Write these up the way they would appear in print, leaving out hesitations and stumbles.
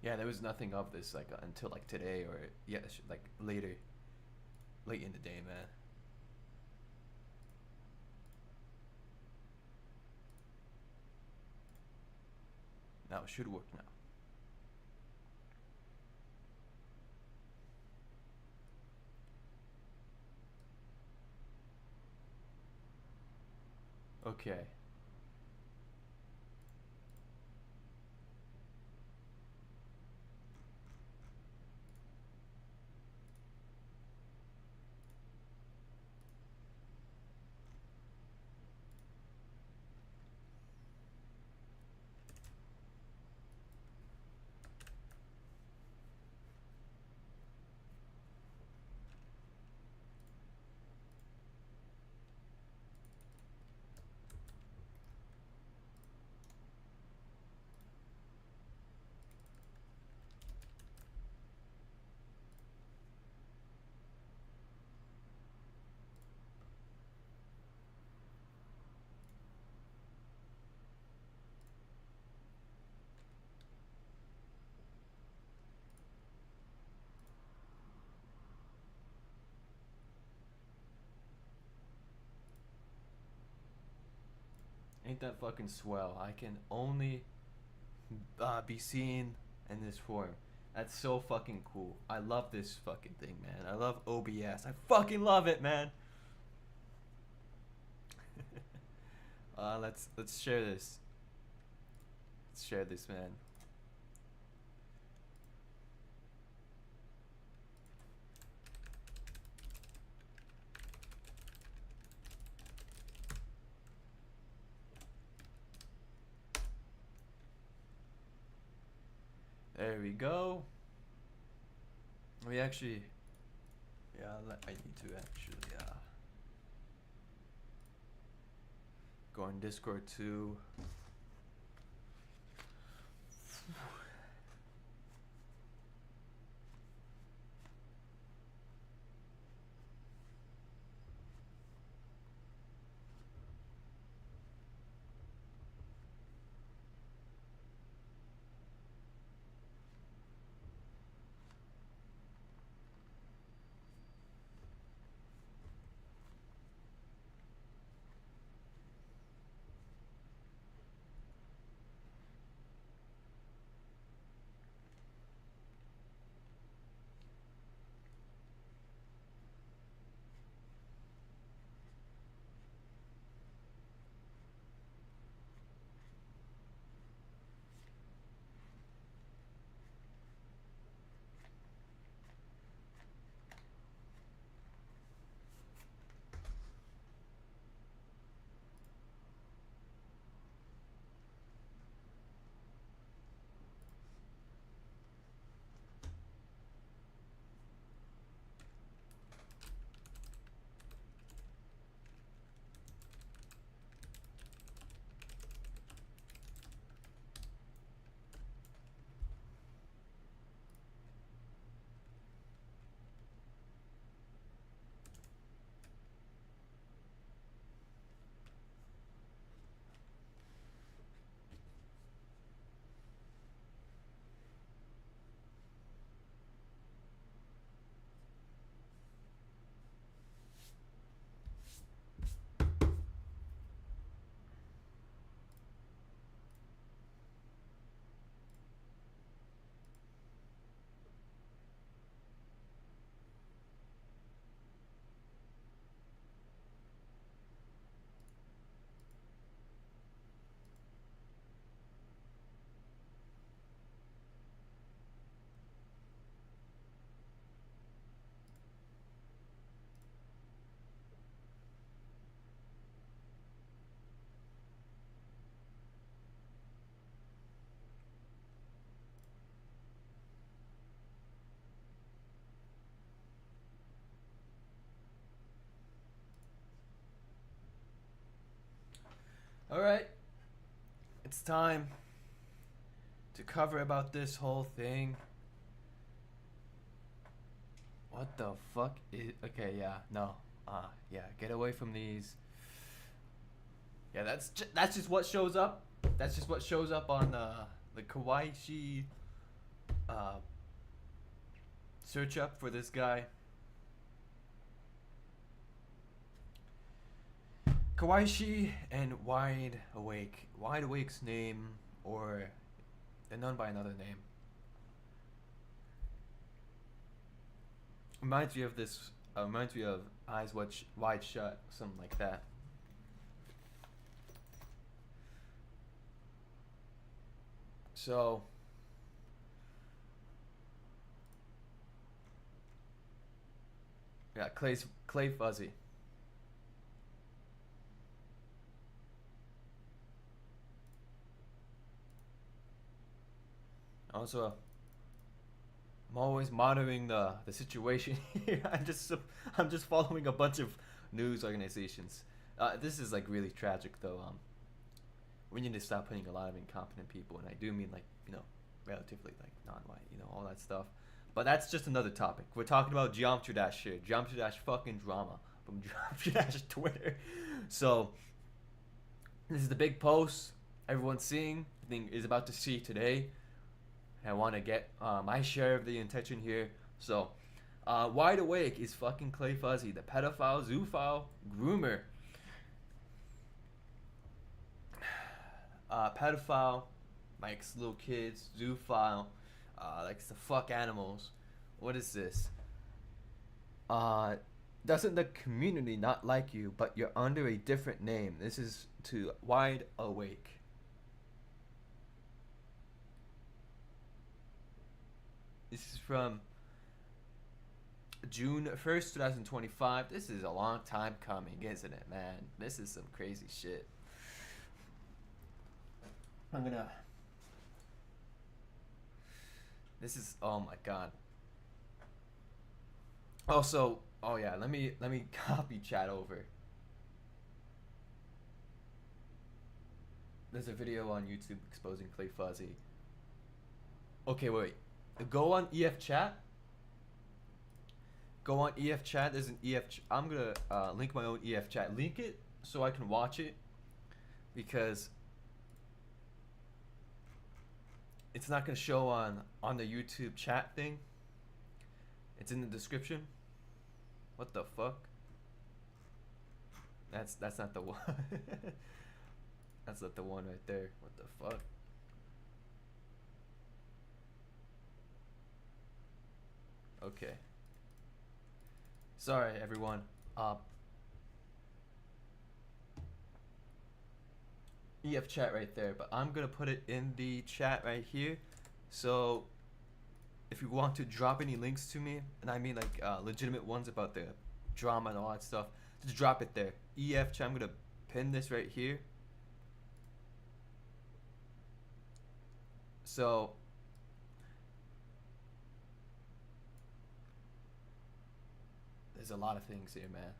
Yeah, there was nothing of this like until like today or yeah, like later, late in the day, man. Now it should work now. Okay. Ain't that fucking swell? I can only be seen in this form. That's so fucking cool. I love this fucking thing, man. I love OBS. I fucking love it, man. Let's share this. Let's share this, man. There we go. We actually, yeah, I need to actually go on Discord too. All right, it's time to cover about this whole thing. What the fuck is? Okay, yeah, no, yeah, get away from these. Yeah, that's just what shows up. That's just what shows up on the Kawaqii search up for this guy. Kawaqii and Wideawake. Wideawake's name, or they're known by another name, reminds me of this. Reminds me of Eyes Wide Shut, something like that. So yeah, Clay Fuzzy. Also, I'm always monitoring the situation here. I'm just following a bunch of news organizations. This is like really tragic though. We need to stop putting a lot of incompetent people, and I do mean like, you know, relatively like non-white, you know, all that stuff. But that's just another topic. We're talking about Geometry Dash here. Geometry Dash fucking drama from Geometry Dash Twitter. So this is the big post everyone's seeing. I think is about to see today. I want to get my share of the attention here. So, Wideawake is fucking Clay Fuzzy, the pedophile, zoophile, groomer. Pedophile, likes little kids, zoophile, likes to fuck animals. What is this? Doesn't the community not like you, but you're under a different name? This is to Wideawake. This is from June 1st, 2025. This is a long time coming, isn't it, man? This is some crazy shit. This is, oh my god. Also, oh yeah, let me copy chat over. There's a video on YouTube exposing Clay Fuzzy. Okay, wait. Go on EF chat. Go on EF chat. There's an EF. I'm gonna link my own EF chat. Link it so I can watch it, because it's not gonna show on the YouTube chat thing. It's in the description. What the fuck? That's not the one. That's not the one right there. What the fuck? Okay. Sorry, everyone. EF chat right there, but I'm gonna put it in the chat right here. So if you want to drop any links to me, and I mean like legitimate ones about the drama and all that stuff, just drop it there. EF chat. I'm gonna pin this right here. So there's a lot of things here, man.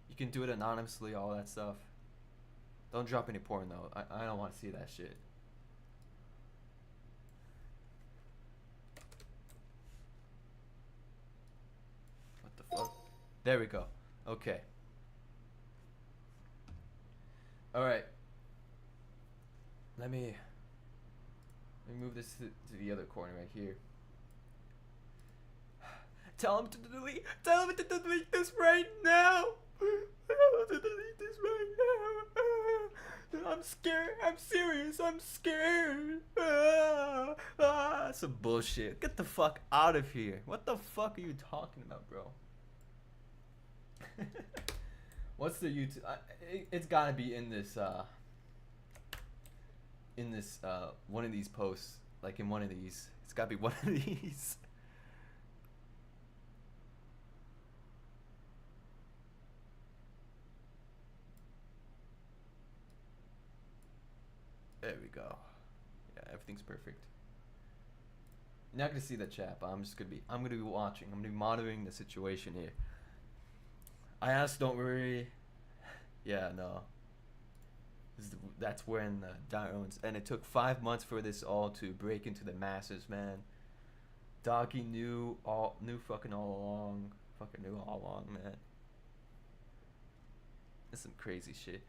You can do it anonymously, all that stuff. Don't drop any porn though. I don't want to see that shit. What the fuck? There we go. Okay. Alright. Let me move this to the other corner right here. Tell him to delete this right now. Tell him to delete this right now. I'm scared. I'm serious. I'm scared. Some bullshit. Get the fuck out of here. What the fuck are you talking about, bro? What's the YouTube? It's gotta be in this one of these posts. Like in one of these. It's gotta be one of these. There we go. Yeah, everything's perfect. You're not gonna see the chat, but I'm gonna be watching. I'm gonna be monitoring the situation here. I asked, don't worry. Yeah, no. That's when Darwin's, and it took 5 months for this all to break into the masses, man. Doggy knew fucking all along. Fucking knew all along, man. That's some crazy shit.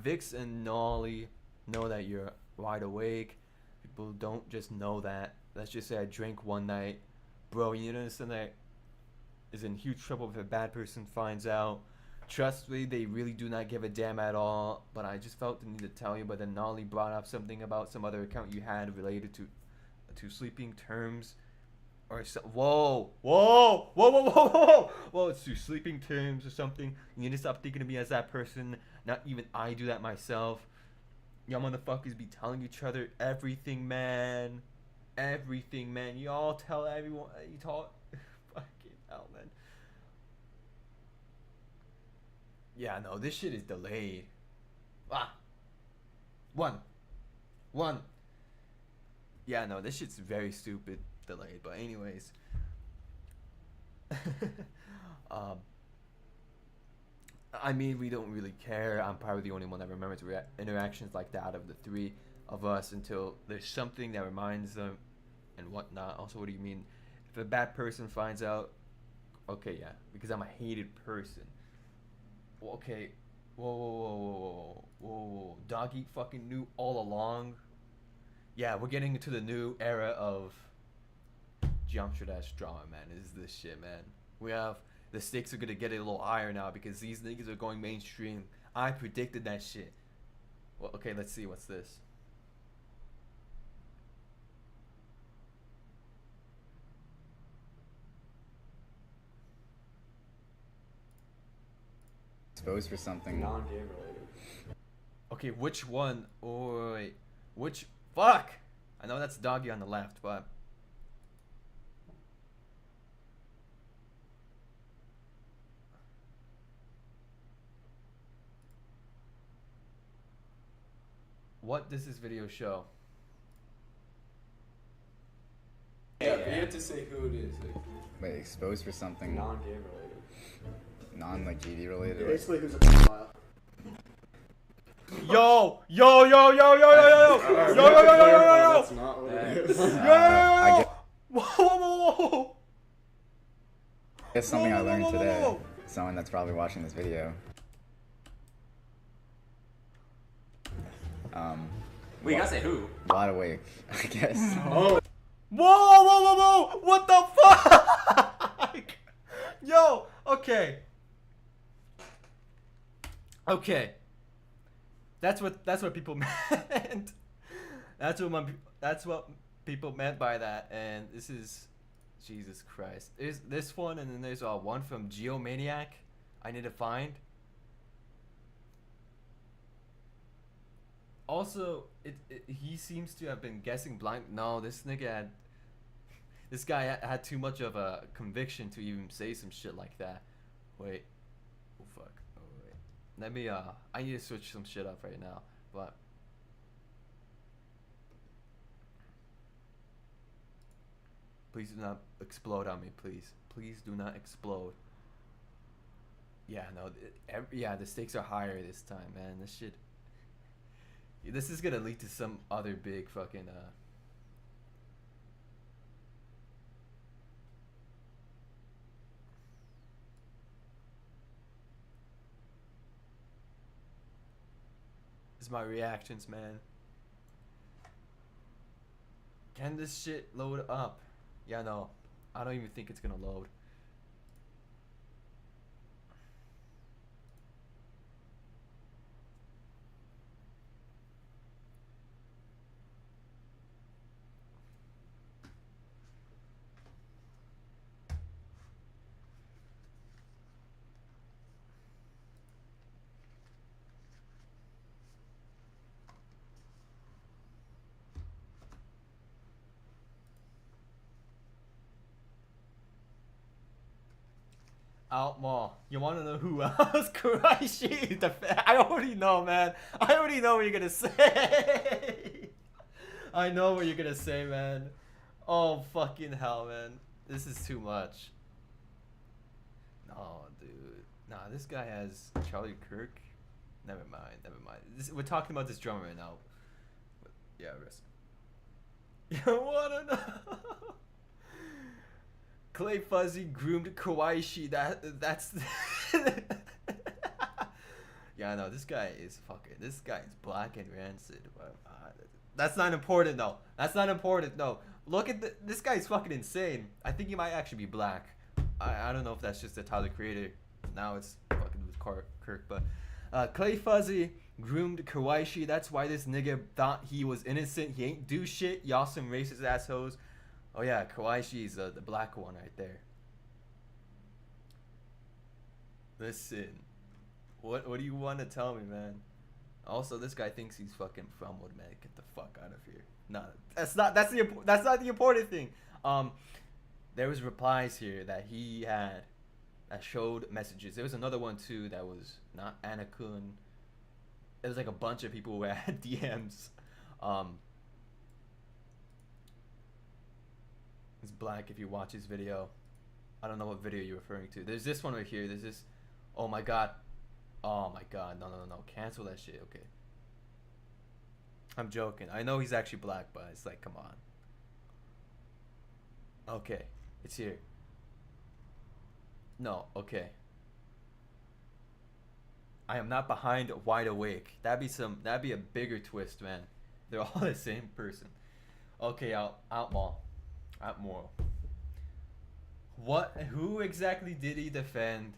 Vix and Nolly know that you're wide awake. People don't just know that. let's just say I drank one night, bro. You understand that is in huge trouble if a bad person finds out. Trust me, they really do not give a damn at all. But I just felt the need to tell you. But then Nolly brought up something about some other account you had related to sleeping terms, or so. Whoa! It's to sleeping terms or something. You need to stop thinking of me as that person. Not even I do that myself. Y'all motherfuckers be telling each other everything, man. Everything, man. Y'all tell everyone. You talk. Fucking hell, man. Yeah, no, this shit is delayed. One. Yeah, no, this shit's very stupid delayed. But anyways, I mean, we don't really care. I'm probably the only one that remembers interactions like that out of the three of us until there's something that reminds them and whatnot. Also, what do you mean? If a bad person finds out, okay, yeah, because I'm a hated person. Okay, whoa. Doggy fucking knew all along. Yeah, we're getting into the new era of Geometry Dash drama, man. Is this shit, man? We have, the stakes are gonna get a little higher now because these niggas are going mainstream. I predicted that shit. Well, okay, let's see, what's this? Exposed for something non-game related. Okay, which one? Oh, wait. Which? Fuck! I know that's Doggy on the left, but what does this video show? Yeah, you have to say who it is. Like, Wait, exposed for something non-game related. like GD related. Basically, who's a pedophile? Yo! That's not what it is. I Whoa! guess something I learned today. Whoa. Someone that's probably watching this video. Wait, you gotta say who? Wideawake, I guess. Oh, Whoa! What the fuck? Yo, okay. That's what people meant. That's what people meant by that. And this is, Jesus Christ. There's this one, and then there's one from Geomaniac. I need to find. Also, he seems to have been guessing blind. No, this guy had too much of a conviction to even say some shit like that. Wait. Oh fuck. Oh wait. Let me I need to switch some shit up right now. But please do not explode on me, please. Please do not explode. Yeah, no. Yeah, the stakes are higher this time, man. This shit. This is gonna lead to some other big fucking This is my reactions, man. Can this shit load up? Yeah, no. I don't even think it's gonna load. Outlaw. You want to know who else? Kawaqii. I already know, man. I already know what you're gonna say. I know what you're gonna say, man. Oh fucking hell, man. This is too much. No, dude. Nah, this guy has Charlie Kirk. Never mind. We're talking about this drummer right now. Yeah, rest. You wanna know? Clay Fuzzy groomed Kawaqii. That's yeah, no, this guy is black and rancid. But, That's not important though. That's not important. No. Look at this guy's fucking insane. I think he might actually be black. I don't know if that's just the Tyler Creator. Now it's fucking with Kirk, but Clay Fuzzy groomed Kawaqii. That's why this nigga thought he was innocent. He ain't do shit. Y'all some racist assholes. Oh yeah, Kawaishi's the black one right there. Listen, what do you want to tell me, man? Also, this guy thinks he's fucking from Wood, man. Get the fuck out of here. No, that's not the important thing. There was replies here that he had that showed messages. There was another one too that was not Anakun. It was like a bunch of people who had DMs. It's black if you watch his video. I don't know what video you're referring to. There's this one right here. There's this. Oh my god. Oh my god. No. Cancel that shit. Okay. I'm joking. I know he's actually black, but it's like, come on. Okay. It's here. No. Okay. I am not behind Wideawake. That'd be a bigger twist, man. They're all the same person. Okay, Outlaw. Outmoral. What? Who exactly did he defend?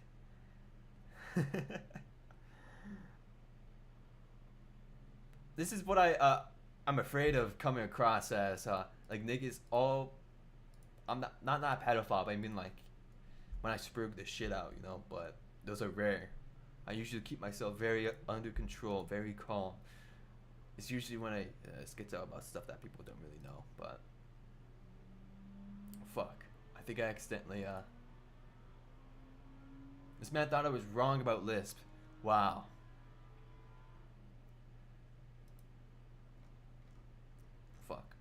This is what I'm afraid of coming across as like niggas all. I'm not pedophile, but I mean like when I spurg the shit out, you know. But those are rare. I usually keep myself very under control, very calm. It's usually when I skits out about stuff that people don't really know. But fuck, I think I accidentally This man thought I was wrong about Lisp. Wow. Fuck.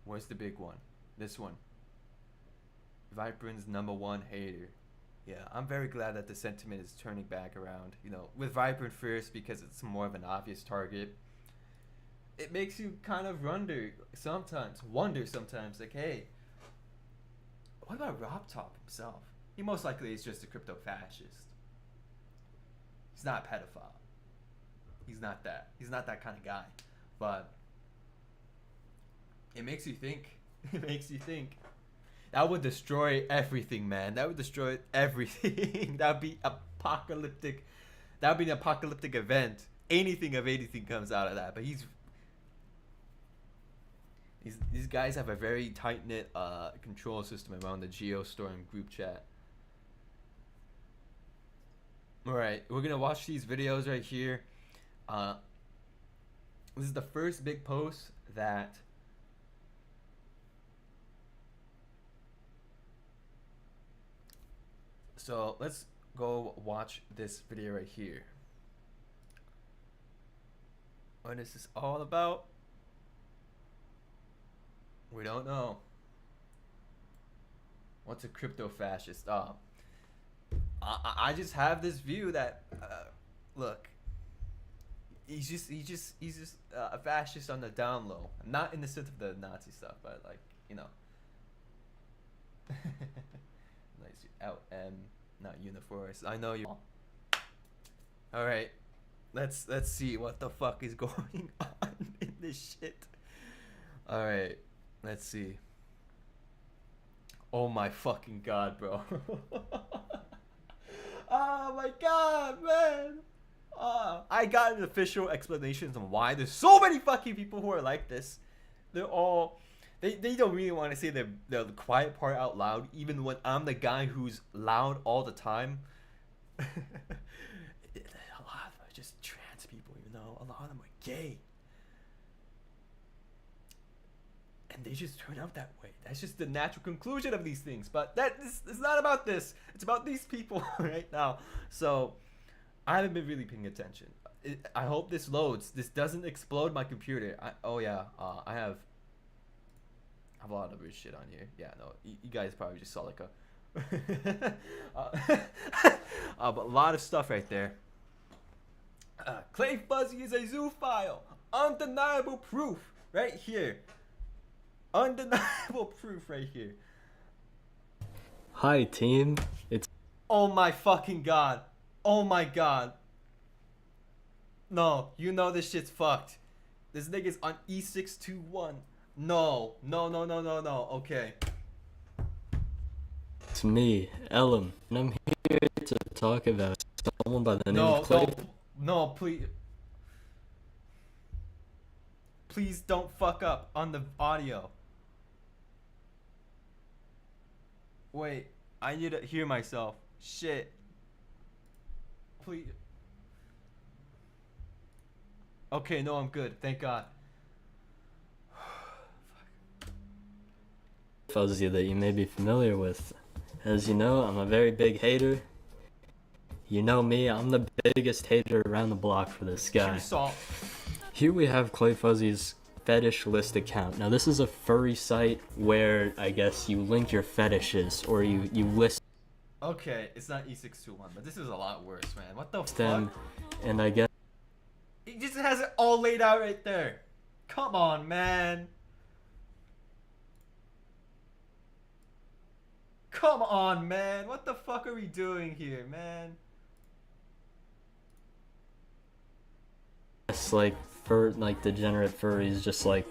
Where's the big one? This one. Vibrant's #1 hater. Yeah, I'm very glad that the sentiment is turning back around. You know, with Vibrant first because it's more of an obvious target. It makes you kind of wonder sometimes, like, hey, what about Rob Top himself? He most likely is just a crypto fascist. He's not a pedophile. He's not that. He's not that kind of guy. But it makes you think. It makes you think. That would destroy everything, man. That would destroy everything. That would be apocalyptic. That would be an apocalyptic event. Anything of anything comes out of that. But these guys have a very tight-knit control system around the Geostorm group chat. Alright, we're going to watch these videos right here. This is the first big post that... So let's go watch this video right here. What is this all about? We don't know. What's a crypto fascist? I just have this view that look, he's just a fascist on the down low. Not in the sense of the Nazi stuff, but like, you know. Nice LM, not Uniforce. I know you. All right, let's see what the fuck is going on in this shit. All right, let's see. Oh my fucking god, bro. Oh my god, man. I got an official explanation on why there's so many fucking people who are like this. They're all... They don't really want to say the quiet part out loud, even when I'm the guy who's loud all the time. A lot of them are just trans people, you know. A lot of them are gay. And they just turn out that way. That's just the natural conclusion of these things. But it's not about this. It's about these people right now. So I haven't been really paying attention. I hope this loads. This doesn't explode my computer. I have a lot of weird shit on here. Yeah, no, you guys probably just saw like a but a lot of stuff right there. Clay Fuzzy is a zoo file. Undeniable proof right here. Undeniable proof right here. Hi team, it's... Oh my fucking god. Oh my god. No, you know this shit's fucked. This nigga's on E621. No. Okay. It's me, Ellum, and I'm here to talk about someone by the name of Clay. No, please. Please don't fuck up on the audio. Wait, I need to hear myself. Shit. Please. Okay, no, I'm good. Thank God. Fuzzy that you may be familiar with. As you know, I'm a very big hater. You know me, I'm the biggest hater around the block for this guy. Here we have Clay Fuzzy's fetish list account. Now this is a furry site where I guess you link your fetishes or you list Okay, it's not E621, but this is a lot worse, man. What the them, fuck? and I guess It just has it all laid out right there. Come on, man. Come on, man. What the fuck are we doing here, man? it's like degenerate furries just like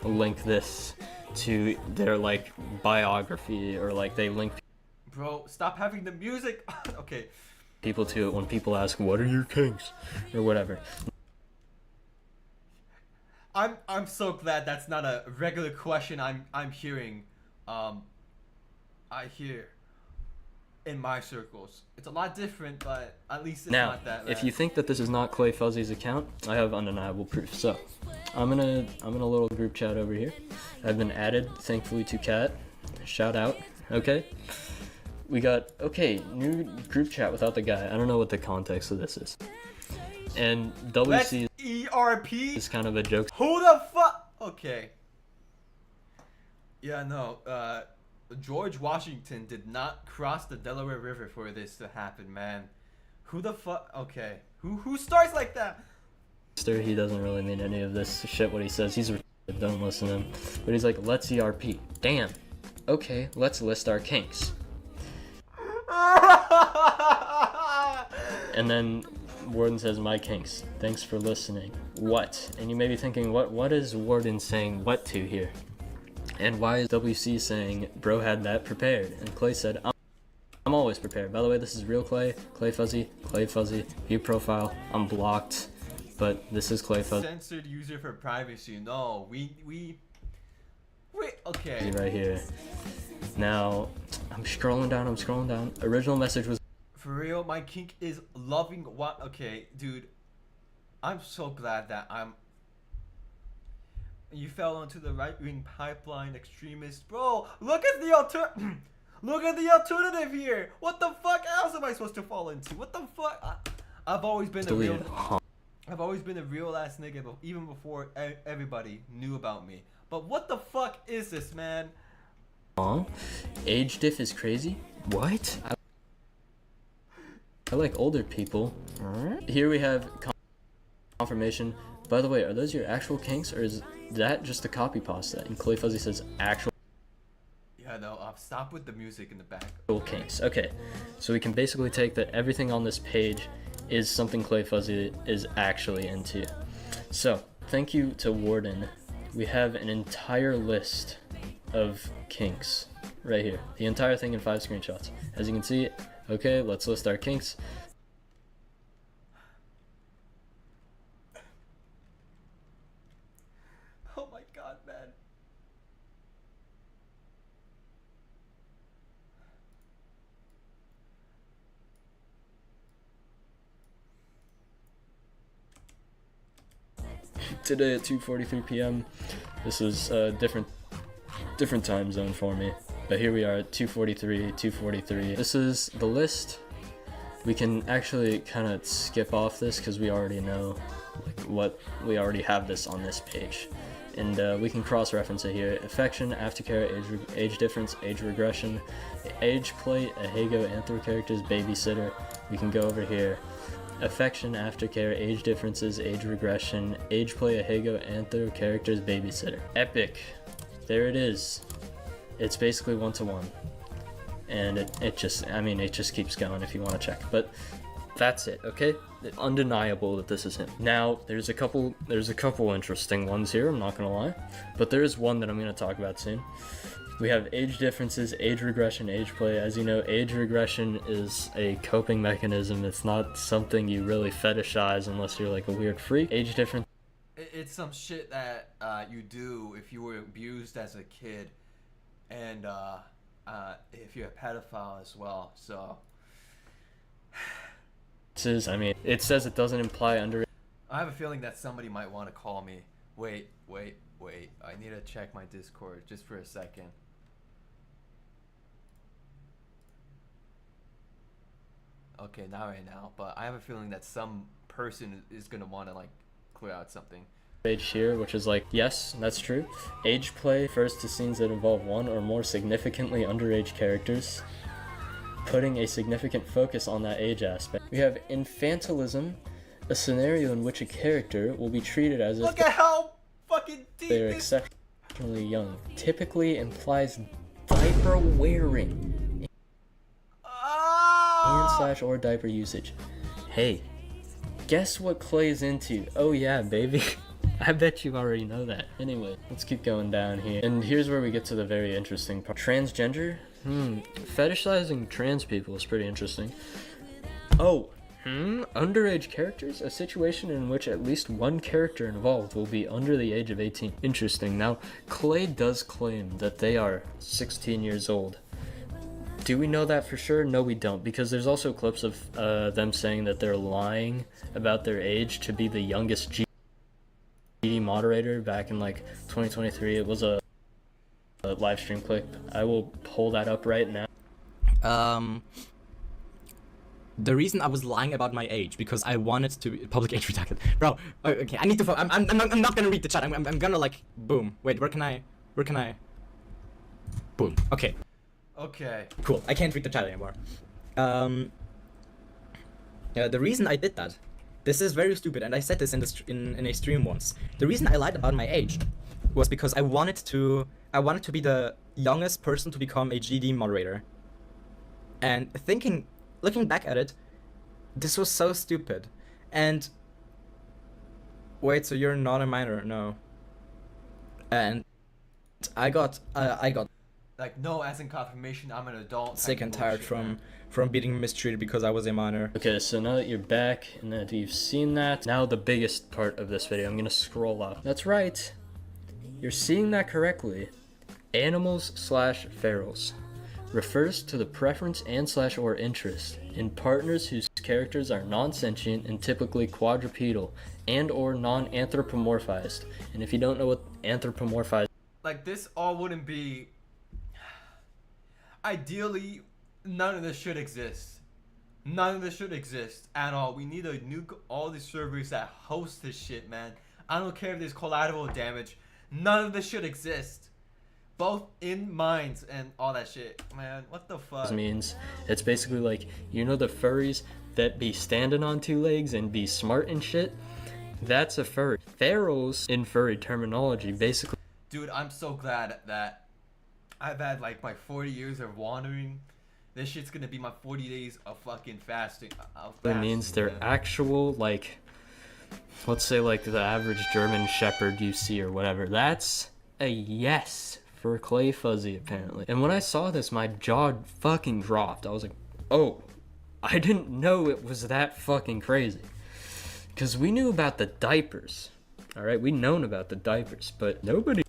link this to their like biography, or like they link Bro, stop having the music. Okay. people to it when people ask what are your kinks or whatever. I'm so glad that's not a regular question I'm hearing. I hear in my circles. It's a lot different, but at least it's Now, not that bad. if you think that this is not Clay Fuzzy's account, I have undeniable proof. So, I'm in a little group chat over here. I've been added, thankfully, to Cat. Shout out. Okay. We got new group chat without the guy. I don't know what the context of this is. And Let's WC ERP. is kind of a joke. Who the fuck? Okay. Yeah, no. George Washington did not cross the Delaware River for this to happen, man. Who the fuck? Okay. Who starts like that? He doesn't really mean any of this shit what he says. He's retarded, don't listen to him. But he's like, let's ERP. Damn. Okay, let's list our kinks. And then Warden says, my kinks. Thanks for listening. What? And you may be thinking, what is Warden saying what to here? And why is WC saying, bro had that prepared? And Clay said, I'm always prepared. By the way, this is real Clay Fuzzy, view profile. I'm blocked, but this is Clay Fuzzy Censored user for privacy. No, we okay. right here. Now, I'm scrolling down. Original message was, For real, my kink is loving what? Okay, dude. I'm so glad that you fell into the right-wing pipeline extremist. Bro, look at the alternative here. What the fuck else am I supposed to fall into? What the fuck? I've always been deleted. I've always been a real ass nigga, even before everybody knew about me. But what the fuck is this, man? Age diff is crazy? What? I like older people. Here we have confirmation. By the way, are those your actual kinks, or is that just a copy pasta? And Clay Fuzzy says actual Yeah, no, stop with the music in the back. kinks. Okay, so we can basically take that everything on this page is something Clay Fuzzy is actually into. So, thank you to Warden. We have an entire list of kinks right here. The entire thing in 5 screenshots. As you can see, okay, let's list our kinks. Oh my god, man. Today at 2:43 p.m. This is a different time zone for me, but here we are at 2:43. This is the list. We can actually kind of skip off this because we already know we already have this on this page, and we can cross-reference it here. Affection, aftercare, age difference, age regression, age play, ahego, anthro characters, babysitter. We can go over here. Affection, aftercare, age differences, age regression, age play, ahego, anthro characters, babysitter. Epic. There it is. It's basically 1-to-1. And it just keeps going if you want to check. But That's it, okay? It's undeniable that this is him. Now, there's a couple interesting ones here, I'm not gonna lie. But there is one that I'm gonna talk about soon. We have age differences, age regression, age play. As you know, age regression is a coping mechanism. It's not something you really fetishize unless you're like a weird freak. Age difference. It's some shit that you do if you were abused as a kid, and if you're a pedophile as well. So, I mean, it says it doesn't imply under. I have a feeling that somebody might want to call me. Wait. I need to check my Discord just for a second. Okay, not right now, but I have a feeling that some person is gonna want to like clear out something. Age here, which is like, yes, that's true. Age play refers to scenes that involve one or more significantly underage characters, putting a significant focus on that age aspect. We have infantilism, a scenario in which a character will be treated as if Look at how fucking deep they are this. exceptionally young. Typically implies diaper wearing and / or diaper usage. Hey, guess what Clay's into? Oh yeah, baby. I bet you already know that. Anyway, let's keep going down here. And here's where we get to the very interesting part. Transgender? Fetishizing trans people is pretty interesting. Oh, underage characters? A situation in which at least one character involved will be under the age of 18. Interesting. Now, Clay does claim that they are 16 years old. Do we know that for sure? No, we don't, because there's also clips of them saying that they're lying about their age to be the youngest GD moderator back in like 2023. It was a live stream clip. I will pull that up right now. The reason I was lying about my age because I wanted to be public age redacted. Bro, okay, I need to. I'm not gonna read the chat. I'm gonna like boom. Wait, where can I? Boom. Okay. Okay. Cool. I can't read the chat anymore. The reason I did that, this is very stupid, and I said this in a stream once. The reason I lied about my age was because I wanted to be the youngest person to become a GD moderator. And looking back at it, this was so stupid. And wait, so you're not a minor? No. And I got Like, no, as in confirmation, I'm an adult. sick and tired from being mistreated because I was a minor. Okay, so now that you're back and that you've seen that, now the biggest part of this video, I'm gonna scroll up. That's right. You're seeing that correctly. Animals / ferals refers to the preference and / or interest in partners whose characters are non-sentient and typically quadrupedal and or non-anthropomorphized. And if you don't know what anthropomorphized, like, this all wouldn't be. Ideally, none of this should exist. None of this should exist at all. We need to nuke all the servers that host this shit, man. I don't care if there's collateral damage. None of this should exist. Both in mines and all that shit. Man, what the fuck? means it's basically like, you know, the furries that be standing on two legs and be smart and shit? That's a furry. Ferals, in furry terminology, basically. Dude, I'm so glad that I've had like my 40 years of wandering. This shit's gonna be my 40 days of fucking fasting. It means they're actual, like, let's say like the average German Shepherd you see or whatever. That's a yes for Clay Fuzzy, apparently. And when I saw this, my jaw fucking dropped. I was like, oh, I didn't know it was that fucking crazy. Because we knew about the diapers, alright? We known about the diapers, but nobody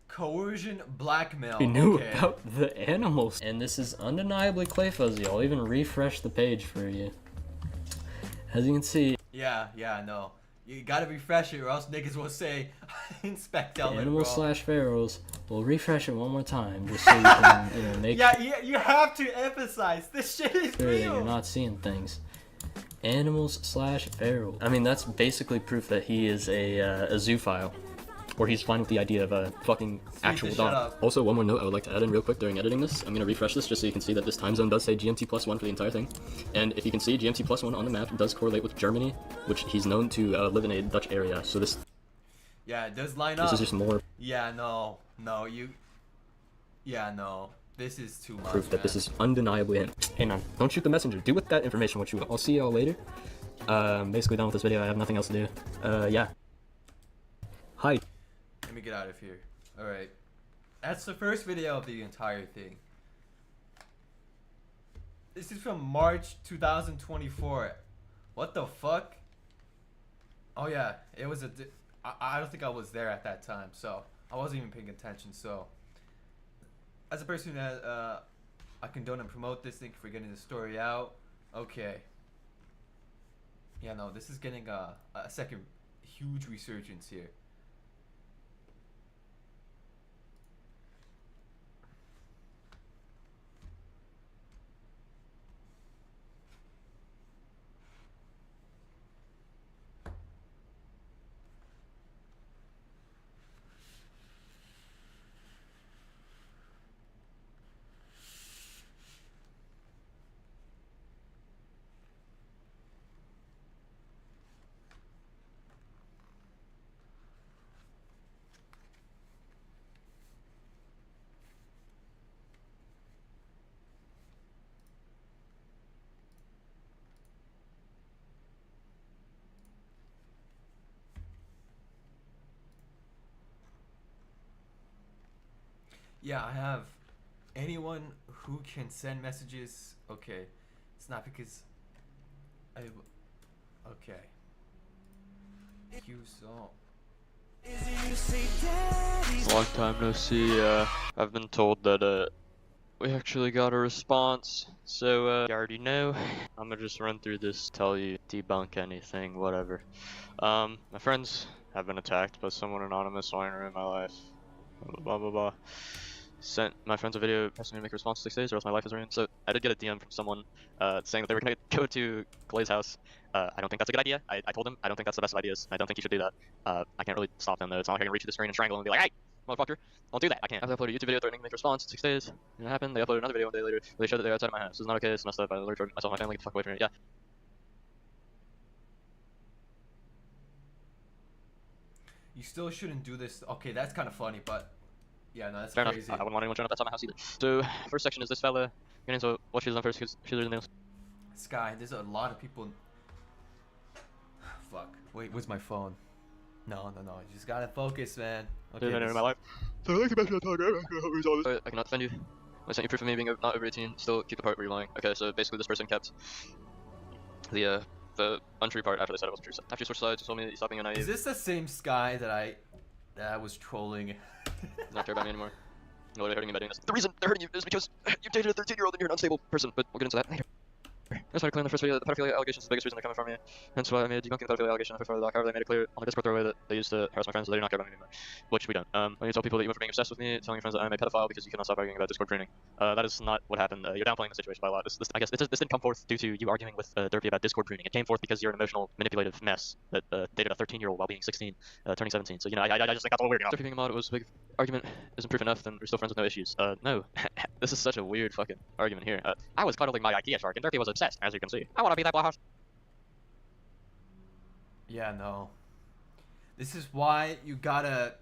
coercion, blackmail. knew about the animals. And this is undeniably Clay Fuzzy. I'll even refresh the page for you. As you can see, Yeah, no. You gotta refresh it or else niggas will say, inspect element, animals bro. / ferals. We'll refresh it one more time just so you can, you know, make Yeah, you have to emphasize this shit is sure that real. you're not seeing things. Animals / feral. I mean, that's basically proof that he is a zoophile. Or he's fine with the idea of a fucking actual shut dog. up. Also, one more note I would like to add in real quick during editing this. I'm going to refresh this just so you can see that this time zone does say GMT +1 for the entire thing. And if you can see, GMT +1 on the map does correlate with Germany, which he's known to live in a Dutch area. So this Yeah, it does line up. is just more. Yeah, no, This is too much. Proof that man. this is undeniably him. Hey man, don't shoot the messenger. Do with that information what you will. I'll see y'all later. Basically done with this video. I have nothing else to do. Yeah. Hi. Let me get out of here. Alright. That's the first video of the entire thing. This is from March 2024. What the fuck? Oh yeah, it was I don't think I was there at that time, so I wasn't even paying attention. So as a person that I condone and promote this, thank you for getting the story out. Okay. Yeah, no, this is getting a second huge resurgence here. Yeah, I have anyone who can send messages. Okay, it's not because okay. Thank you so. Long time no see. I've been told that we actually got a response, so you already know. I'm gonna just run through this, tell you, debunk anything, whatever. My friends have been attacked by someone anonymous while in my life. Blah blah blah. Sent my friends a video asking me to make a response in 6 days or else my life is ruined. So I did get a DM from someone saying that they were gonna go to Clay's house. I don't think that's a good idea. I told him I don't think that's the best of ideas. I don't think you should do that. I can't really stop them though. It's not like I can reach the screen and strangle him and be like, hey, motherfucker, don't do that. I can't. I uploaded a YouTube video threatening to make a response in 6 days. And it happened. They uploaded another video 1 day later where they showed that they were outside of my house. This is not okay. It's messed up. I literally charged myself and my family. Get the fuck away from me. Yeah. You still shouldn't do this. Okay, that's kind of funny, but yeah, no, that's Fair crazy. enough. I wouldn't want anyone showing up outside my house either. So first section is this fella. Your name's what she's done first because she lives in the nails. Sky, there's a lot of people. Fuck. Wait, where's my phone? No. You just gotta focus, man. Okay. In my life. So I like to mention a Telegram. I cannot defend you. I sent you proof of me being not over 18. Still keep the part where you're lying. Okay, so basically this person kept the untrue part after they said it wasn't true. So after you switched sides, you told me that you stopped being a naive. Is this the same Sky that I was trolling? Not care about me anymore. No, they're hurting me by doing this. The reason they're hurting you is because you dated a 13-year-old and you're an unstable person, but we'll get into that later. That's why I claimed the first video that the pedophilia allegations is the biggest reason they're coming from me. Hence why I made debunking the pedophilia allegation after the doc. However, they made it clear on the Discord throwaway that they used to harass my friends, so they do not care about me anymore. Which we don't. When you tell people that you went from being obsessed with me, telling your friends that I'm a pedophile because you cannot stop arguing about Discord pruning. That is not what happened. You're downplaying the situation by a lot. I guess this didn't come forth due to you arguing with Derpy about Discord pruning. It came forth because you're an emotional, manipulative mess that dated a 13-year-old while being 16, turning 17. So, you know, I just think that's a little weird, you know? Derpy being a mod was a big argument isn't proof enough, then we're still friends with no issues. No. This is such a weird fucking argument here. I was cuddling my IKEA shark and Derpy was obsessed, as you can see. I want to be that Bauhaus. Yeah, no. This is why you gotta.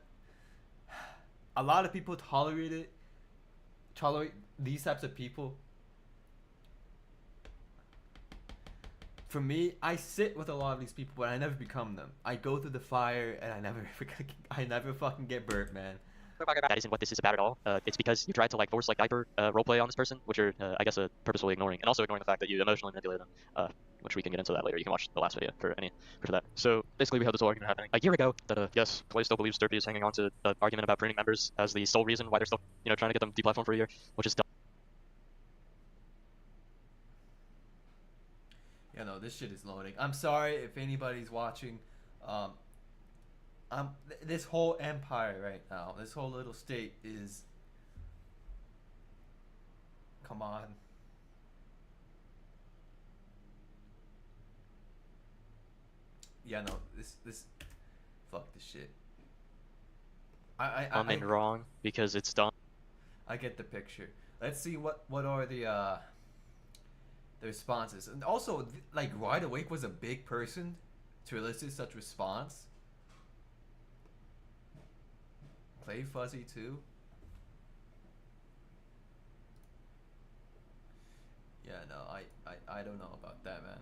A lot of people tolerate these types of people. For me, I sit with a lot of these people, but I never become them. I go through the fire, and I never fucking get burnt, man. That isn't what this is about at all. It's because you tried to like force like diaper roleplay on this person, which you're I guess purposefully ignoring, and also ignoring the fact that you emotionally manipulated them, which we can get into that later. You can watch the last video for that. So basically, we had this whole argument happening a year ago that yes, Clay still believes Derpy is hanging on to the argument about pruning members as the sole reason why they're still trying to get them deplatformed for a year, which is dumb. Yeah, no, this shit is loading. I'm sorry if anybody's watching. This whole empire right now, this whole little state is. Come on. Yeah, no, this. Fuck this shit. I'm in wrong because it's dumb. I get the picture. Let's see what are the responses, and also like Wideawake was a big person to elicit such response. Play Fuzzy too. I don't know about that, man.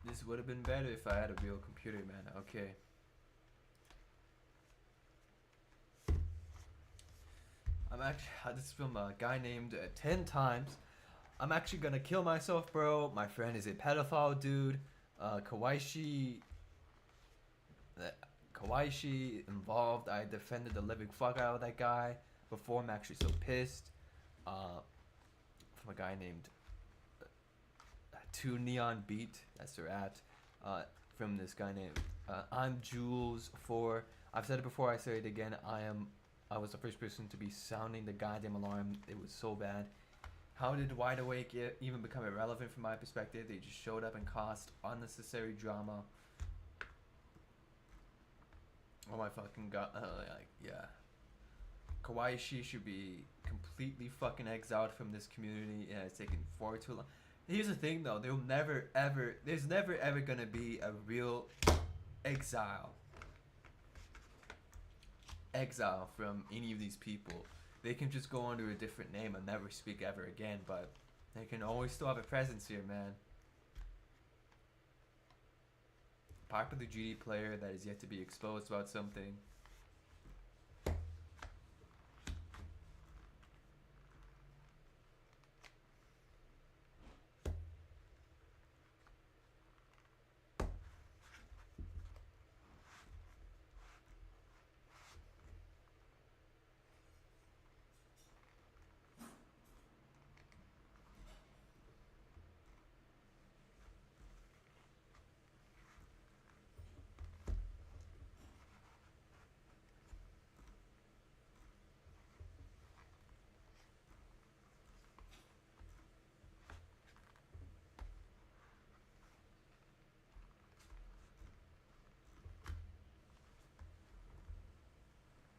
This would have been better if I had a real computer, man. Okay. I'm actually, this is from a guy named 10 times. I'm actually gonna kill myself, bro. My friend is a pedophile, dude. Kawaqii involved. I defended the living fuck out of that guy before. I'm actually so pissed. From a guy named 2 Neon Beat, that's their at. From this guy named I'm Jules 4. I've said it before, I say it again. I was the first person to be sounding the goddamn alarm. It was so bad. How did Wideawake even become irrelevant from my perspective? They just showed up and caused unnecessary drama. Oh my fucking god, like, yeah. Kawaqii should be completely fucking exiled from this community. Yeah, it's taken far too long. Here's the thing though, there's never ever gonna be a real exile from any of these people. They can just go under a different name and never speak ever again, but they can always still have a presence here, man. Popular GD player that is yet to be exposed about something.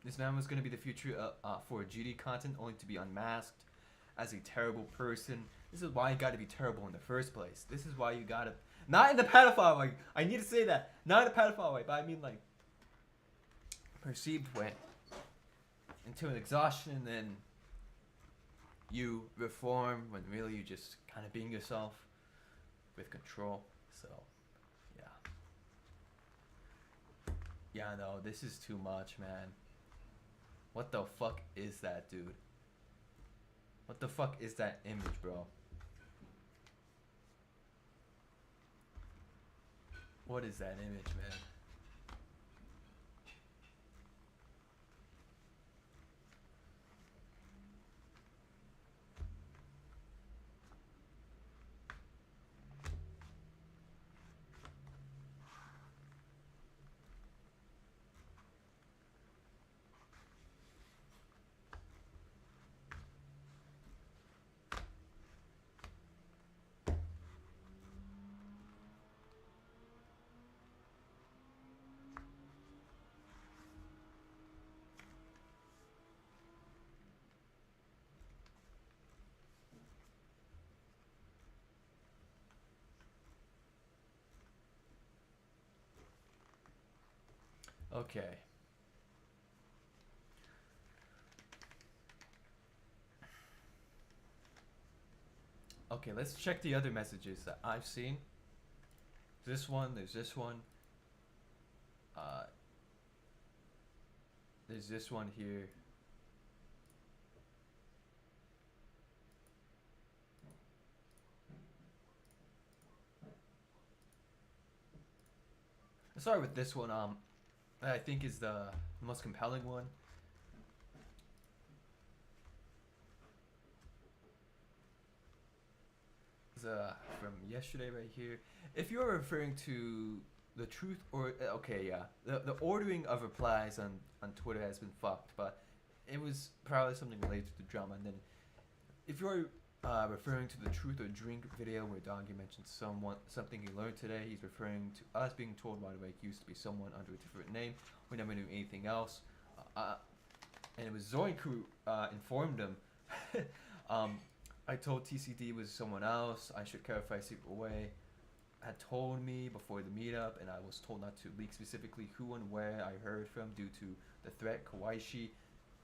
This man was going to be the future for GD content, only to be unmasked as a terrible person. This is why you got to be terrible in the first place. This is why you got to... Not in the pedophile way. I need to say that. Not in the pedophile way, but I mean like... perceived way. Until an exhaustion, and then... you reform when really you just kind of being yourself with control. So, yeah. Yeah, no, this is too much, man. What the fuck is that, dude? What the fuck is that image, bro? What is that image, man? Okay. Okay, let's check the other messages that I've seen. This one, there's this one. There's this one here. Let's start with this one. I think is the most compelling one. It's from yesterday right here. If you're referring to the truth or okay, yeah, the ordering of replies on Twitter has been fucked, but it was probably something related to drama. And then if you're referring to the truth or drink video where Dongi mentioned something he learned today. He's referring to us being told Wideawake used to be someone under a different name. We never knew anything else. And it was Zoink who informed him. I told TCD was someone else. I should clarify secret way. Had told me before the meetup, and I was told not to leak specifically who and where I heard from due to the threat. Kawaqii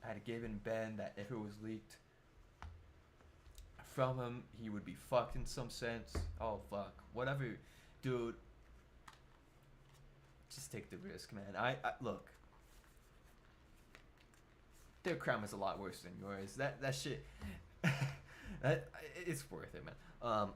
had given Ben that if it was leaked from him, he would be fucked in some sense. Oh fuck, whatever, dude. Just take the risk, man. I look. Their crime is a lot worse than yours. That shit, it's worth it, man.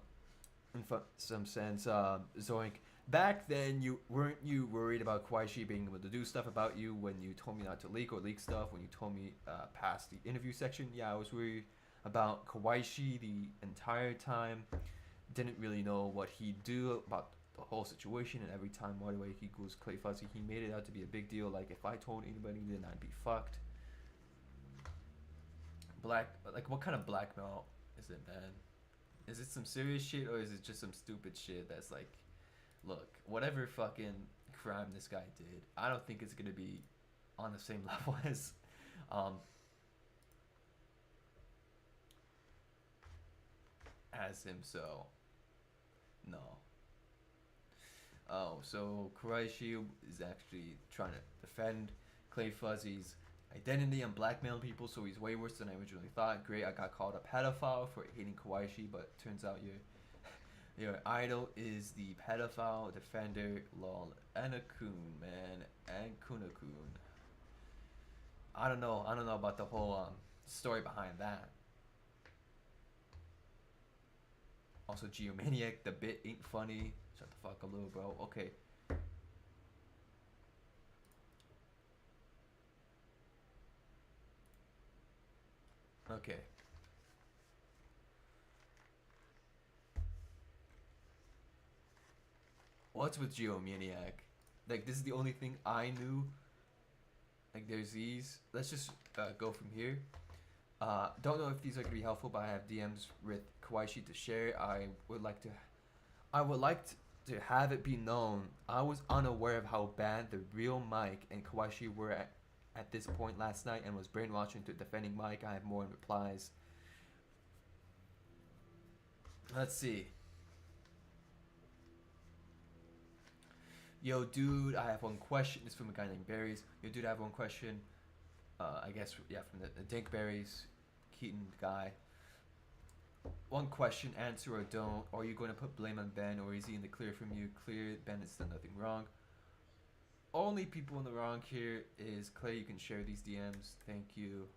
In some sense, Zoink. Back then, weren't you worried about Kawaqii being able to do stuff about you when you told me not to leak or leak stuff? When you told me past the interview section, yeah, I was worried about Kawaqii the entire time. Didn't really know what he'd do about the whole situation, and every time Wideawake equals Clay Fuzzy, he made it out to be a big deal. Like if I told anybody, then I'd be fucked. Like what kind of blackmail is it, man? Is it some serious shit or is it just some stupid shit that's like, look, whatever fucking crime this guy did, I don't think it's gonna be on the same level as him, so no. Oh, so Kawaqii is actually trying to defend Clay Fuzzy's identity and blackmail people, so he's way worse than I originally thought. Great, I got called a pedophile for hating Kawaqii, but turns out your idol is the pedophile defender. Lol. Anakun, man. Ankunakun. I don't know about the whole story behind that. Also, Geomaniac, the bit ain't funny. Shut the fuck up, little bro. Okay. Okay. What's with Geomaniac? Like, this is the only thing I knew. Like, there's these. Let's just go from here. Don't know if these are gonna be helpful, but I have DMs with Kawaqii to share. I would like to have it be known I was unaware of how bad the real Mike and Kawaqii were at this point last night and was brainwashing to defending Mike. I have more in replies. Let's see. Yo, dude, I have one question. This is from a guy named Berries. Yo, dude, I have one question. I guess, yeah, from the Dink Berries, Keaton guy. One question, answer or don't. Are you going to put blame on Ben, or is he in the clear from you? Clear, Ben has done nothing wrong. Only people in the wrong here is Clay. You can share these DMs. Thank you.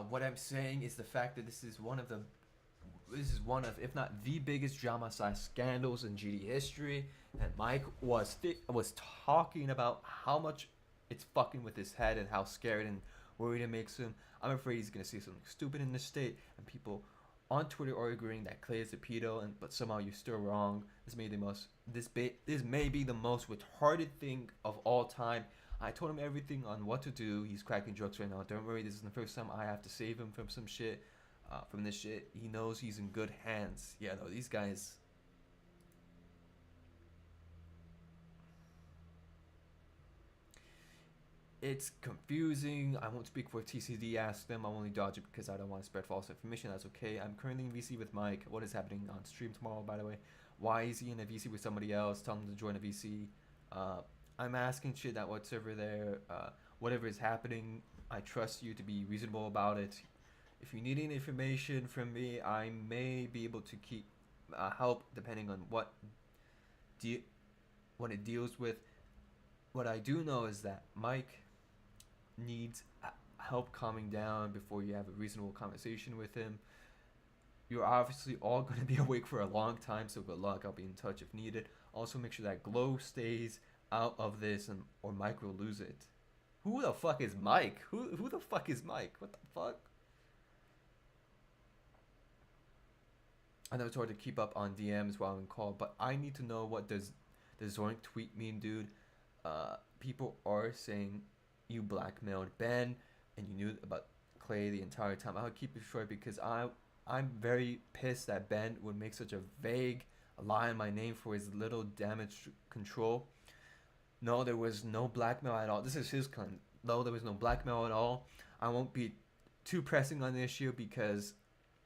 What I'm saying is the fact that this is one of, if not the biggest drama/scandals in GD history, and Mike was talking about how much it's fucking with his head and how scared and worried it makes him. I'm afraid he's gonna say something stupid in this state, and people on Twitter are agreeing that Clay is a pedo, but somehow you're still wrong. This may be the most retarded thing of all time. I told him everything on what to do. He's cracking jokes right now. Don't worry, this is the first time I have to save him from some shit. From this shit. He knows he's in good hands. Yeah, no, these guys. It's confusing. I won't speak for TCD. Ask them. I'll only dodge it because I don't want to spread false information. That's okay. I'm currently in VC with Mike. What is happening on stream tomorrow, by the way? Why is he in a VC with somebody else? Tell him to join a VC. I'm asking shit at what server there. Whatever is happening, I trust you to be reasonable about it. If you need any information from me, I may be able to keep help depending on what it deals with. What I do know is that Mike needs help calming down before you have a reasonable conversation with him. You're obviously all going to be awake for a long time, so good luck. I'll be in touch if needed. Also, make sure that Glow stays out of this, or Mike will lose it. Who the fuck is Mike? Who the fuck is Mike? What the fuck? I know it's hard to keep up on DMs while I'm in call, but I need to know what does the Zoink tweet mean, dude. people are saying you blackmailed Ben and you knew about Clay the entire time. I'll keep it short because I'm very pissed that Ben would make such a vague lie in my name for his little damage control. No, there was no blackmail at all. This is his claim. No, there was no blackmail at all. I won't be too pressing on the issue because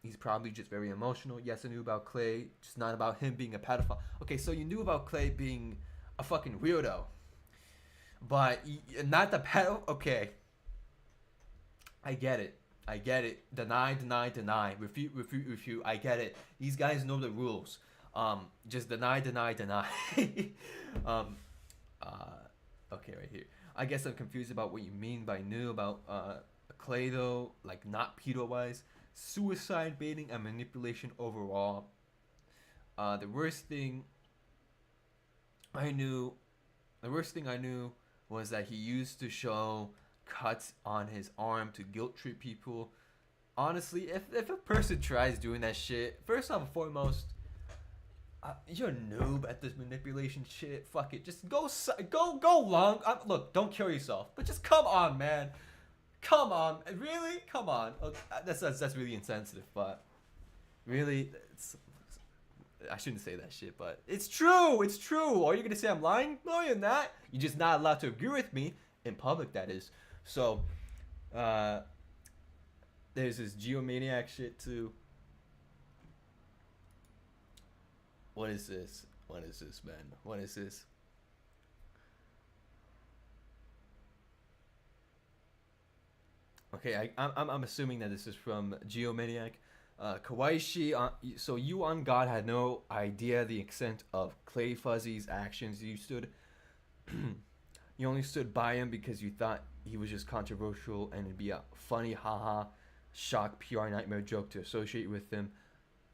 he's probably just very emotional. Yes, I knew about Clay, just not about him being a pedophile. Okay, so you knew about Clay being a fucking weirdo, but not the pedo. Okay, I get it. I get it. Deny, deny, deny. Refute, refute, refute. I get it. These guys know the rules. Just deny, deny, deny. Okay, right here. I guess I'm confused about what you mean by new about Clay though, like not pedo-wise. Suicide baiting and manipulation overall. The worst thing I knew was that he used to show cuts on his arm to guilt trip people. Honestly, if a person tries doing that shit, first and foremost, you're a noob at this manipulation shit. Fuck it, just go long. Look, don't kill yourself, but just come on, man. Come on, really? Come on. Okay, that's really insensitive, but really, I shouldn't say that shit, but it's true. It's true. Are you gonna say I'm lying? No, you're not. You're just not allowed to agree with me in public. That is. So, there's this geomaniac shit too. What is this? What is this, man? What is this? Okay, I'm assuming that this is from Geomaniac. Kawaqii, so you on God had no idea the extent of Clay Fuzzy's actions. You only stood by him because you thought he was just controversial and it'd be a funny haha shock PR nightmare joke to associate with him.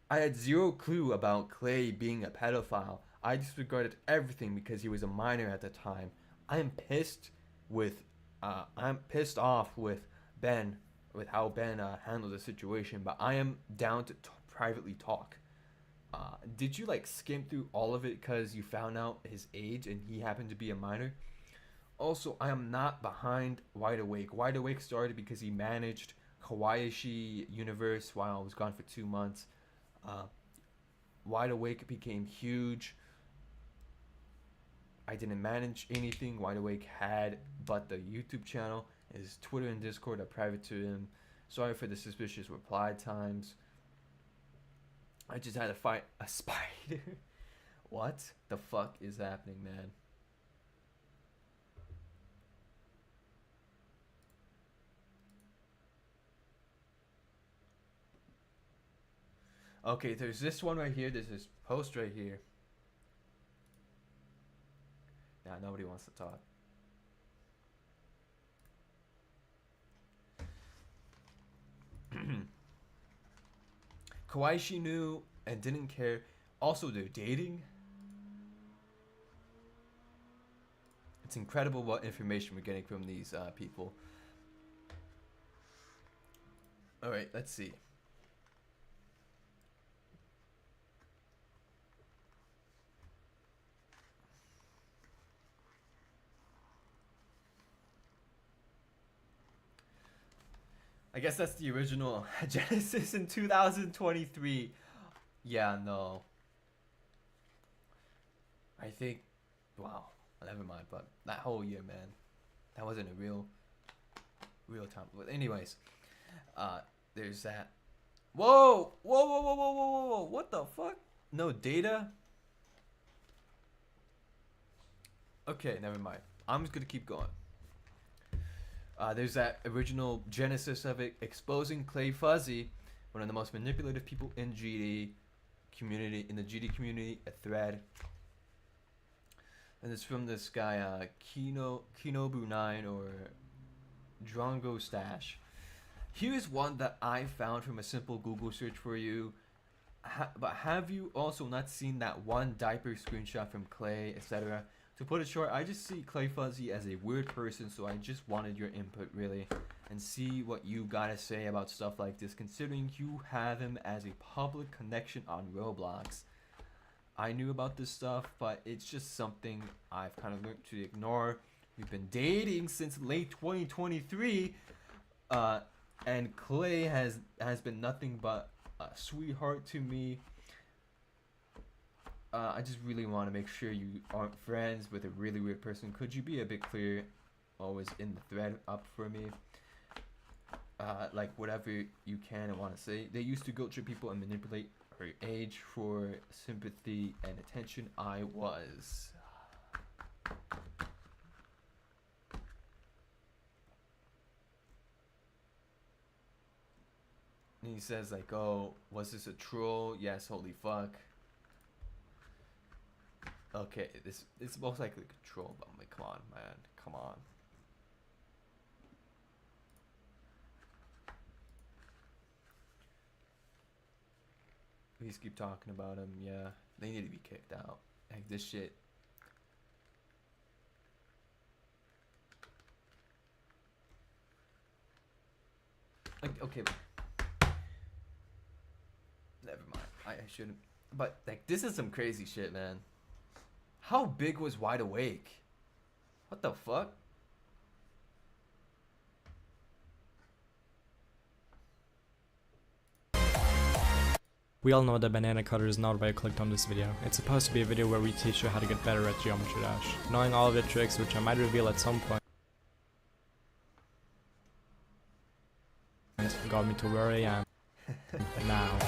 I had zero clue about Clay being a pedophile. I disregarded everything because he was a minor at the time. I'm pissed off with Ben, with how Ben handled the situation, but I am down to privately talk. Did you like skim through all of it because you found out his age and he happened to be a minor? Also, I am not behind Wideawake. Wideawake started because he managed Kawaqii universe while I was gone for 2 months. Wideawake became huge. I didn't manage anything Wideawake had but the YouTube channel. His Twitter and Discord are private to him. Sorry for the suspicious reply times. I just had to fight a spider. What the fuck is happening, man? Okay, there's this one right here. There's this post right here. Nah, nobody wants to talk. Kawaqii knew and didn't care. Also, they're dating. It's incredible what information we're getting from these people. Alright, let's see. I guess that's the original Genesis in 2023. Yeah, no. I think, wow, never mind. But that whole year, man, that wasn't a real time. But anyways, there's that. Whoa, whoa, whoa, whoa, whoa, whoa, whoa, whoa! What the fuck? No data. Okay, never mind. I'm just gonna keep going. There's that original genesis of it, exposing Clay Fuzzy, one of the most manipulative people in GD community, a thread. And it's from this guy, Kinobu9 or Drongo Stash. Here's one that I found from a simple Google search for you. But have you also not seen that one diaper screenshot from Clay, etc.? To put it short, I just see Clay Fuzzy as a weird person, so I just wanted your input, really, and see what you gotta say about stuff like this, considering you have him as a public connection on Roblox. I knew about this stuff, but it's just something I've kind of learned to ignore We've been dating since late 2023. And Clay has been nothing but a sweetheart to me. I just really want to make sure you aren't friends with a really weird person. Could you be a bit clear, always in the thread up for me? Like whatever you can and want to say. They used to guilt trip people and manipulate her age for sympathy and attention. I was. And he says like, oh, was this a troll? Yes, holy fuck. Okay, it's most likely a troll, but I'm like, come on, man, come on. Please keep talking about him. Yeah, they need to be kicked out. Like this shit. Like, okay. Never mind. I shouldn't. But like, this is some crazy shit, man. How big was Wideawake? What the fuck? We all know that banana cutter is not why I clicked on this video. It's supposed to be a video where we teach you how to get better at Geometry Dash. Knowing all of the tricks, which I might reveal at some point, got me to where I am now.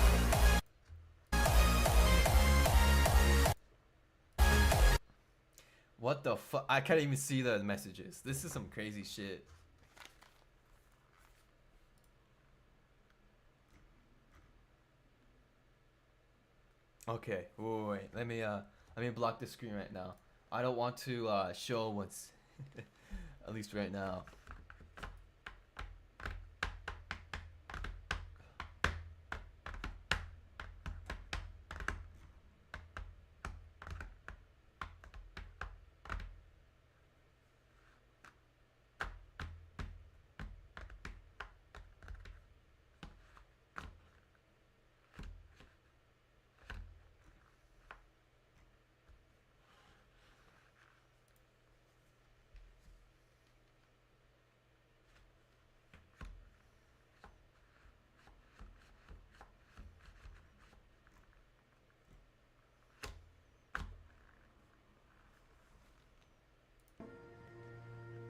What the fuck? I can't even see the messages. This is some crazy shit. Okay, wait. Let me block the screen right now. I don't want to show what's at least right now.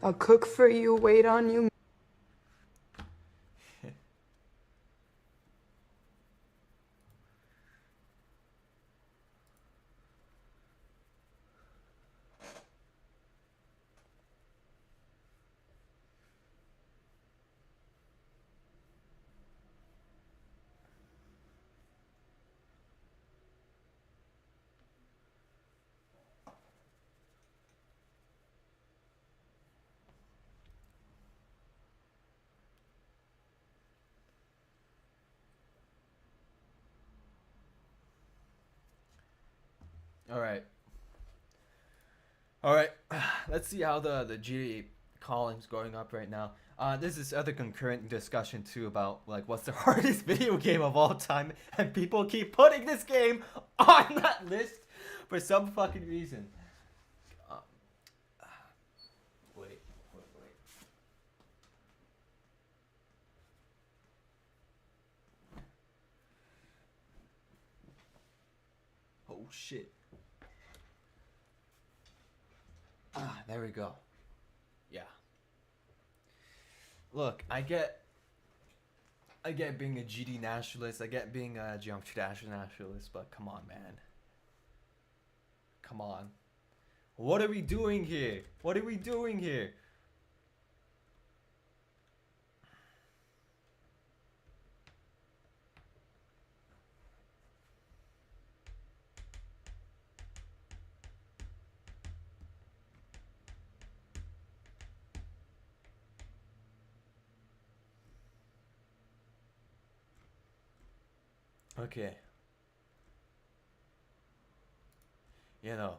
I'll cook for you, wait on you. All right. Let's see how the G column's going up right now. There's this other concurrent discussion too about like what's the hardest video game of all time, and people keep putting this game on that list for some fucking reason. Wait. Oh shit. There we go. Yeah. Look, I get being a GD nationalist, I get being a Geometry Dash nationalist, but come on, man. Come on. What are we doing here? What are we doing here? Okay. You know.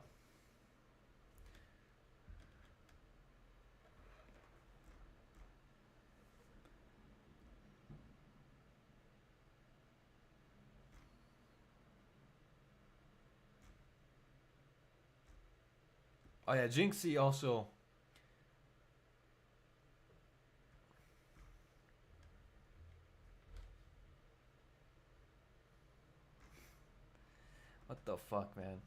Oh yeah, Jinxie also What the fuck, man?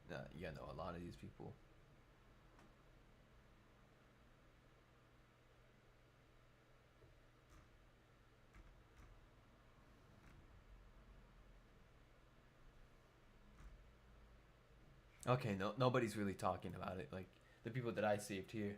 Nah, you gotta know a lot of these people. Okay, nobody's really talking about it. Like the people that I saved here.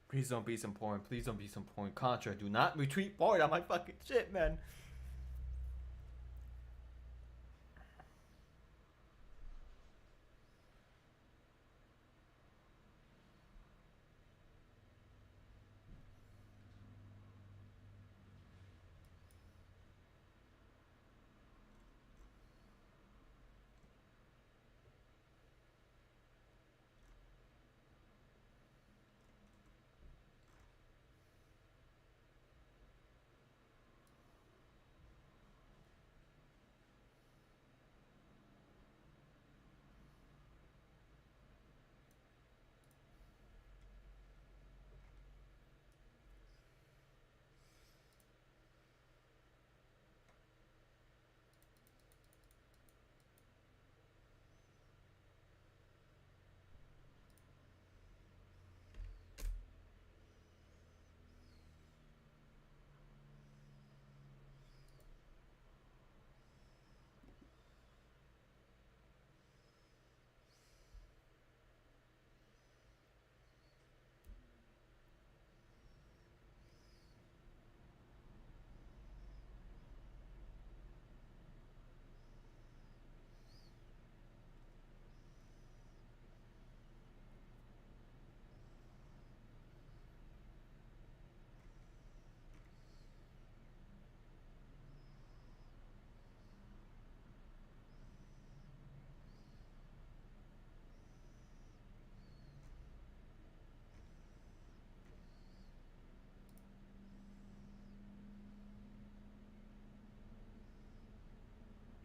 Please don't be some porn. Please don't be some porn. Contra, do not retweet porn on my fucking shit, man.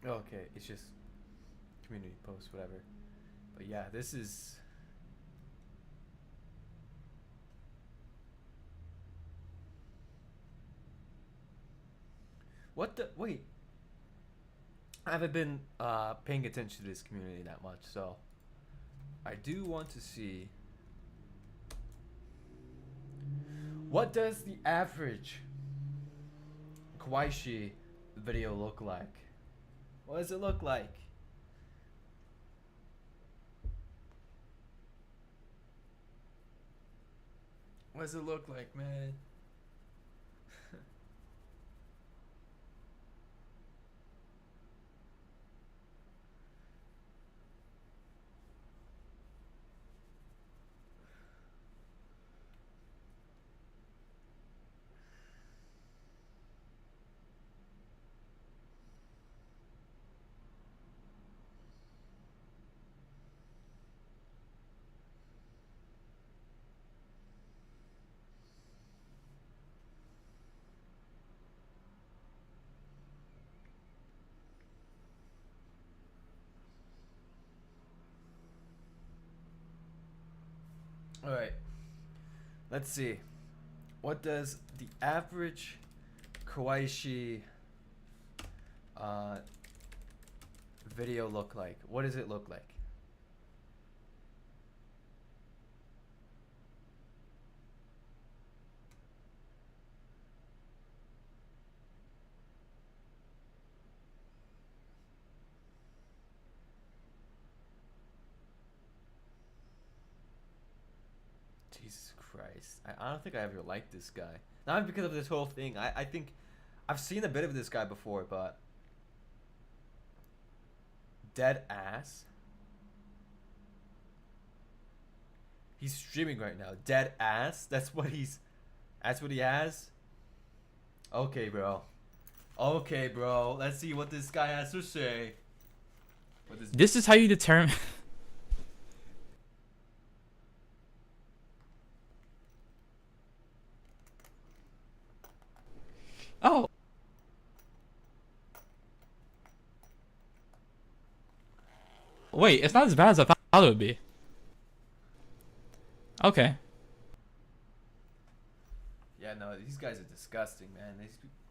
Okay, it's just community posts, whatever. But yeah, this is... What the... Wait. I haven't been paying attention to this community that much, so... I do want to see... What does the average Kawaqii video look like? What does it look like? What does it look like, man? All right, let's see. What does the average Kawaqii video look like? What does it look like? Jesus Christ. I don't think I ever liked this guy. Not because of this whole thing. I think I've seen a bit of this guy before, but dead ass. He's streaming right now. Dead ass. That's what he has. Okay, bro. Okay, bro. Let's see what this guy has to say. This is how you determine. Oh. Wait, it's not as bad as I thought it would be. Okay. Yeah, no, these guys are disgusting, man.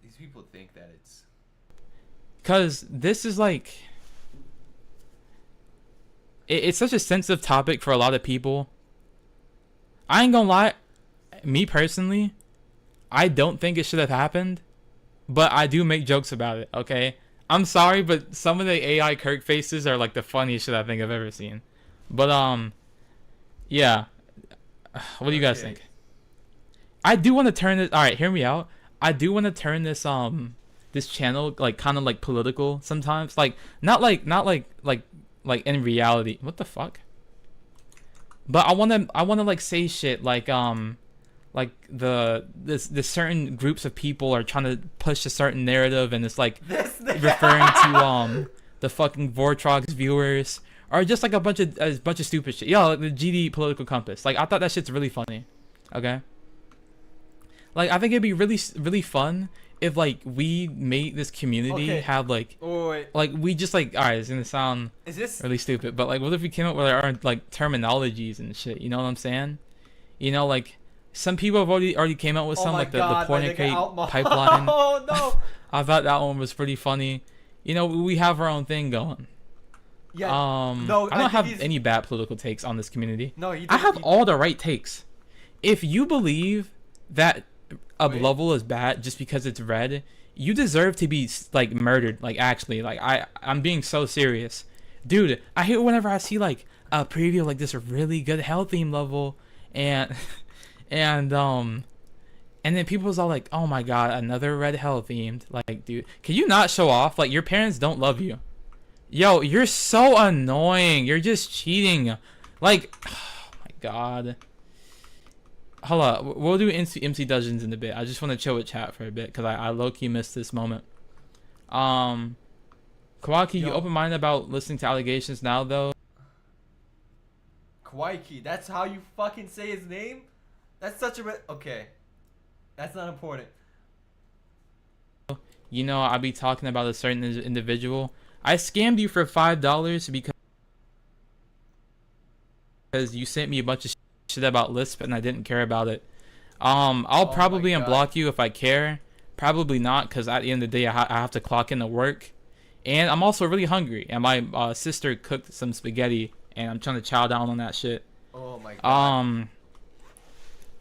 These people think that it's... Because this is like... It's such a sensitive topic for a lot of people. I ain't gonna lie. Me personally, I don't think it should have happened. But I do make jokes about it, okay? I'm sorry, but some of the AI Kirk faces are like the funniest shit I think I've ever seen. But, yeah. What do you guys think? I do want to turn this... Alright, hear me out. I do want to turn this, this channel, like, kind of like political sometimes. Like, not like in reality. What the fuck? But I want to like say shit like this certain groups of people are trying to push a certain narrative, and it's like referring to the fucking Vortrox viewers, or just like a bunch of stupid shit. Yeah, like the GD political compass. Like, I thought that shit's really funny. Okay. Like, I think it'd be really fun if like we made this community have like like we just like, alright, it's gonna sound really stupid, but like what if we came up with our like terminologies and shit, you know what I'm saying? You know, like some people have already came up with some, like the Pornicate pipeline. Oh no. I thought that one was pretty funny. You know, we have our own thing going. Yeah. No, I don't have any bad political takes on this community. No, I have all the right takes. If you believe that a level is bad just because it's red, you deserve to be like murdered. Like, actually, like I'm being so serious, dude. I hate whenever I see like a preview like this really good hell theme level, and then people's all like, oh my god, another red hell themed. Like, dude, can you not show off? Like, your parents don't love you. Yo, you're so annoying. You're just cheating. Like, oh my god. Hold up, we'll do MC Dungeons in a bit. I just want to chill with chat for a bit because I low-key missed this moment. Kawaqii, you open-minded about listening to allegations now, though? Kawaqii, that's how you fucking say his name? That's such a... Okay. That's not important. You know, I'll be talking about a certain individual. I scammed you for $5 because you sent me a bunch of shit about Lisp and I didn't care about it. I'll probably unblock you if I care. Probably not, because at the end of the day I have to clock in to work, and I'm also really hungry, and my sister cooked some spaghetti and I'm trying to chow down on that shit. Oh my god.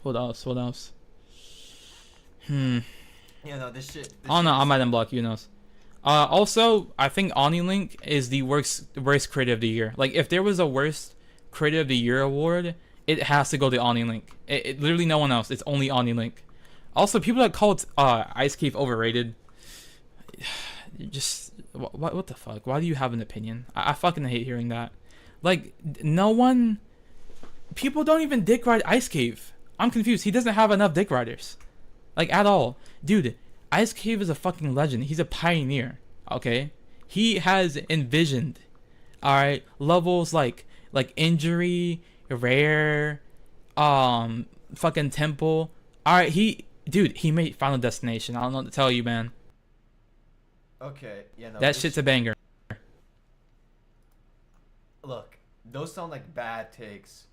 What else? Yeah, no, this shit. Oh no, I might unblock you, knows. Also, I think OniLink is the worst creator of the year. Like, if there was a worst creator of the year award, it has to go to OniLink. It literally no one else. It's only OniLink. Also, people that call Ice Cave overrated. Just what the fuck? Why do you have an opinion? I fucking hate hearing that. Like, no one. People don't even dick ride Ice Cave. I'm confused. He doesn't have enough dick riders, like, at all, dude. Ice Cave is a fucking legend. He's a pioneer. Okay, he has envisioned, all right, levels like injury, rare, fucking temple. Alright, he made Final Destination. I don't know what to tell you, man. Okay, yeah, no. That shit's a banger. Look, those sound like bad takes.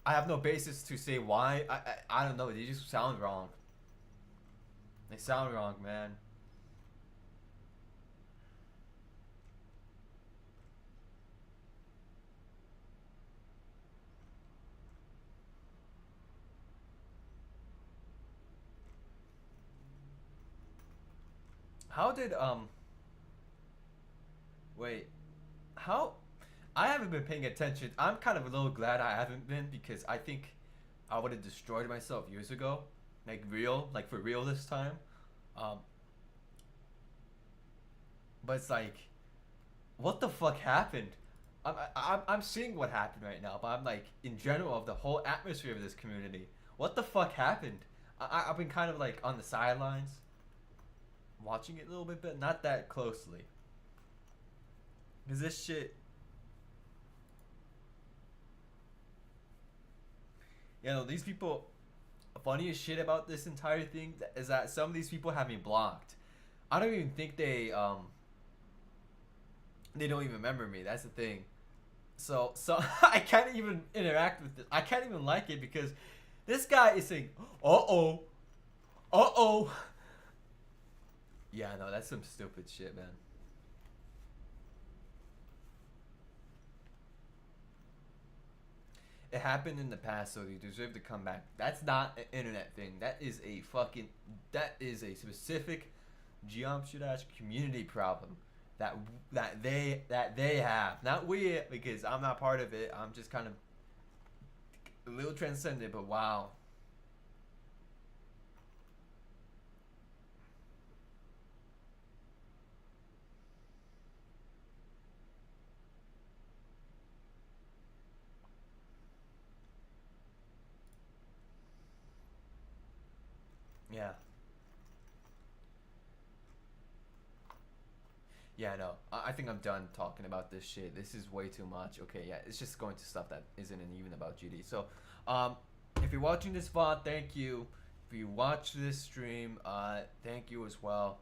I have no basis to say why. I don't know. They just sound wrong. They sound wrong, man. How did wait, how? I haven't been paying attention. I'm kind of a little glad I haven't been, because I think I would have destroyed myself years ago, like for real this time. But it's like, what the fuck happened? I'm seeing what happened right now, but I'm like, in general, of the whole atmosphere of this community, what the fuck happened? I've been kind of like on the sidelines, watching it a little bit, but not that closely. Cause this shit, these people, funniest shit about this entire thing is that some of these people have me blocked. I don't even think they don't even remember me. That's the thing. So I can't even interact with this. I can't even like it because this guy is saying, uh-oh. Yeah, no, that's some stupid shit, man. It happened in the past, so you deserve to come back. That's not an internet thing. That is a specific Geometry-Dash community problem that they have, not we, because I'm not part of it. I'm just kind of a little transcendent, but wow. Yeah. Yeah, no. I think I'm done talking about this shit. This is way too much. Okay, yeah, it's just going to stuff that isn't even about GD. So, if you're watching this VOD, thank you. If you watch this stream, thank you as well.